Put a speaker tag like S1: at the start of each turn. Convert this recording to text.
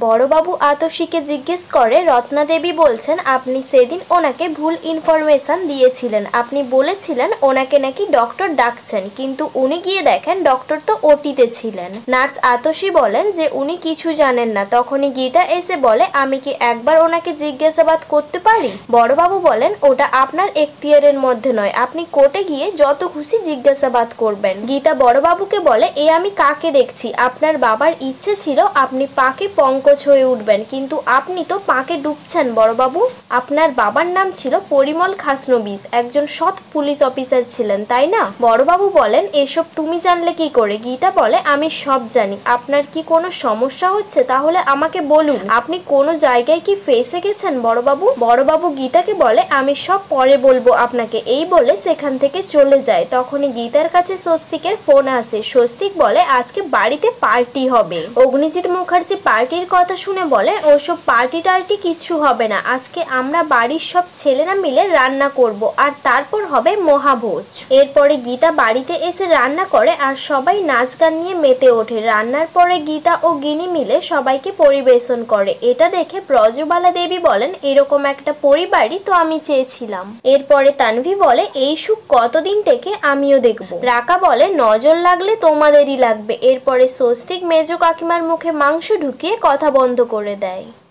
S1: বড়বাবু আতসীকে জিজ্ঞেস করে। রত্না দেবী বলছেন, আপনি সেদিন ওনাকে ভুল ইনফরমেশন দিয়েছিলেন। আপনি বলেছিলেন ওনাকে নাকি ডক্টর ডাকছেন, কিন্তু উনি গিয়ে দেখেন ডক্টর তো ওটিতে ছিলেন। নার্স আতসী বলেন যে উনি কিছু জানেন না। তখনই গীতা এসে বলে, আমি কি একবার ওনাকে জিজ্ঞাসাবাদ করতে পারি? বড়বাবু বলেন, ওটা আপনার এখতিয়ারের মধ্যে নয়, আপনি কোর্টে গিয়ে যত খুশি জিজ্ঞাসাবাদ করবেন। গীতা বড়বাবুকে বলে, এ আমি কাকে দেখছি? আপনার বাবার ইচ্ছে ছিল আপনি পাকে পঙ্কজ হয়ে উঠবেন, কিন্তু আপনি তো পাকে ডুবছেন বড়বাবু। আপনার বাবার নাম ছিল পরিমল খাসনবিস, একজন সৎ পুলিশ অফিসার ছিলেন, তাই না? বড়বাবু বলেন, এসব তুমি জানলে কি করে? গীতা বলে, আমি সব জানি। আপনার কি কোনো সমস্যা হচ্ছে? তাহলে আমাকে বলুন, আপনি কোনো জায়গায় কি ফেসে গেছেন বড়বাবু? বড়বাবু গীতাকে বলে, আমি সব পরে বলবো আপনাকে। এই বলে সেখান থেকে চলে যায়। তখনই গীতার কাছে স্বস্তিকের ফোন আসে। স্বস্তিক বলে, আজকে বাড়িতে পার্টি হবে। অগ্নিজিৎ মুখার্জি পার্টির কথা শুনে বলে, ওসব পার্টি টার্টি কিছু হবে না। আজকে আমরা বাড়ির সব ছেলেরা মিলে রান্না করব, আর তারপর হবে মহাভোজ। এরপরে গীতা বাড়িতে এসে রান্না করে আর সবাই নাচ গান নিয়ে মেতে ওঠে। রান্নার পরে গীতা ও গিনি মিলে সবাইকে পরিবেশন করে। এটা দেখে ব্রজবালা দেবী বলেন, এরকম একটা পরিবারই তো আমি চেয়েছিলাম। এরপরে তানভি বলে, এই সুখ কতদিন থেকে আমিও দেখব। রাকা বলে, নজর লাগলে তোমাদেরই লাগবে। এরপরে স্বস্তিক মেজো কাকিমার মুখে মাংস ঢুকিয়ে কথা বন্ধ করে দেয়।